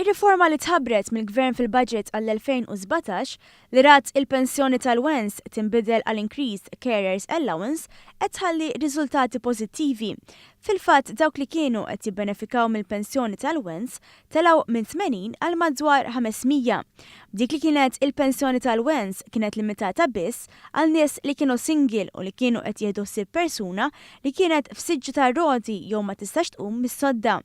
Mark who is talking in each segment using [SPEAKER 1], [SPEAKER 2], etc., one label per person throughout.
[SPEAKER 1] Ir-riforma li tħabbret mill-Gvern fil-budget għall-2017 li rat il-pensjoni tal-Allowance tinbidel għall-Increased Carers Allowance qed tħalli riżultati pożittivi. Fil-fatt dawk li kienu qed jibbenefikaw mill-pensjoni tal-Allowance telgħu minn tmenin għal madwar 500. Dik li kienet il-pensjoni tal-Allowance kienet limitata biss għal nies li kienu single u li kienu qed jieħdu ħsieb persuna li kienet f'siġġu tar-roti jew ma tistax tqum mis-sodda.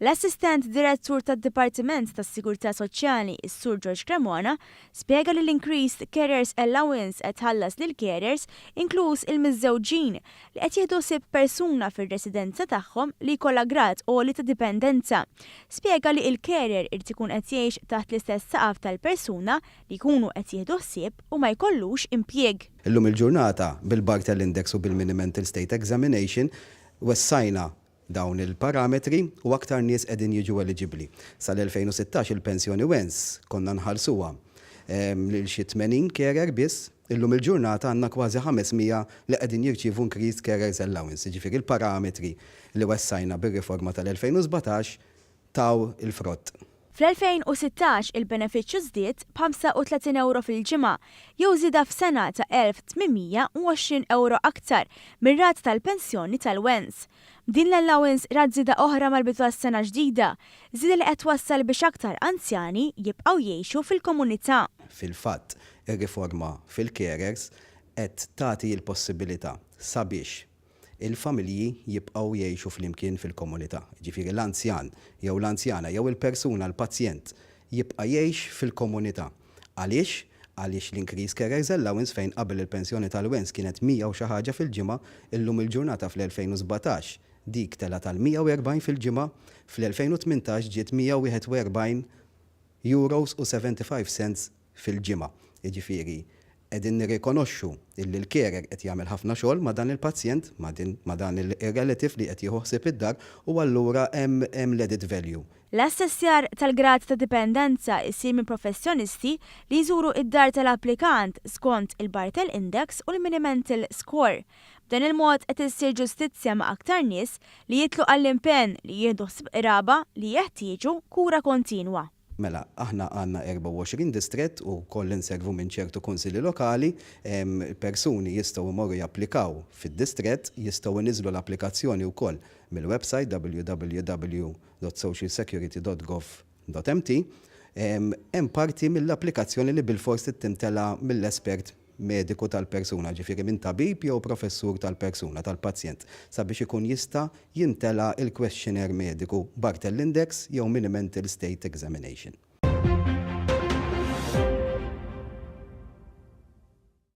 [SPEAKER 1] L-Assistent Direttur tad-Dipartiment tas-Sigurtà Soċjali, is-Sur George Cremona, spjega li l-Increased Carers Allowance qed tħallas lil carers inkluż il-miżżewġin li qed jieħdu ħsieb persuna fir-residenza tagħhom li jkollha grad għoli ta' dipendenza. Spjega li l-carer irid ikun qed jgħix taħt l-istess saqaf tal-persuna li jkunu qed jieħdu ħsieb u ma jkollux impjieg.
[SPEAKER 2] Illum il-ġurnata bil-bar tal-index u bil-Minimental State Examination wessajna dawn il-parametri u aktar nies qegħdin jiġu eliġibbli. Sal-2016 il-pensjoni Allowance konna nħallsuha lil xi 80 carer biss, illum il-ġurnata għandna kważi 500 li qegħdin jirċievu Increased Carers Allowance. Jiġifieri il-parametri li wessajna bir-riforma tal-2017 taw il-frott.
[SPEAKER 1] Fl-2016 il-benefiċċju żdied b'35 € fil-ġimgħa jew żieda f'sena ta' 1820 € aktar mir-rat tal-pensjoni tal-Allowance. Din l-allowance rat żieda oħra mal-bidu għas-sena ġdida, żieda li qed twassal biex aktar anzjani jibqgħu jgħixu fil-komunità.
[SPEAKER 2] Fil-fatt, ir-riforma fil-carers qed tagħti l-possibilità sabiex il-familji jibqgħu jgħixu flimkien fil-komunità. Ġifieri l-anzjan jew l-anzjana jew il-persuna l-pazjent jibqa' jgħix fil-komunità. Għaliex? Għaliex l-Increased Carers Allowance fejn qabel il-pensjoni tal-Allowance kienet 100 u xi ħaġa fil-ġimgħa, illum il-ġurnata fl-2017 dik tela tal-140 fil-ġimgħa, fl-2018 ġiet 141 euros u 75 cents fil-ġimgħa. Jiġifieri qegħdin nirrikonoxxu illi l-carer qed jagħmel ħafna xogħol ma' dan il-pazjent, ma' dan il-relative li qed jieħu ħsieb id-dar u allura hemm l-added value.
[SPEAKER 1] L-assessjar tal-grad ta' dipendenza jsir minn professjonisti li jżuru id-dar tal-applikant skont il-bar tal-index u l-minimental score. B'dan il-mod qed issir ġustizzja ma' aktar nies li jitlu għall-impenn li jieħdu ħsieb qraba li jeħtieġu kura kontinwa.
[SPEAKER 2] Mela, aħna għandna 24 distret u koll inservu minn ċertu konsili lokali, persuni jistgħu jmorru japplikaw fid-distret, jistgħu niżlu l-applikazzjoni wkoll mill-website www.socialsecurity.gov.mt. Hemm parti mill-applikazzjoni li bil-fors tintela mill-espert mediku tal-persuna, ġifieri minn tabib jew professur tal-persuna, tal-pazjent, sabiex ikun jista' jintela il-questionnaire mediku bar tal-index jew Minimental State Examination.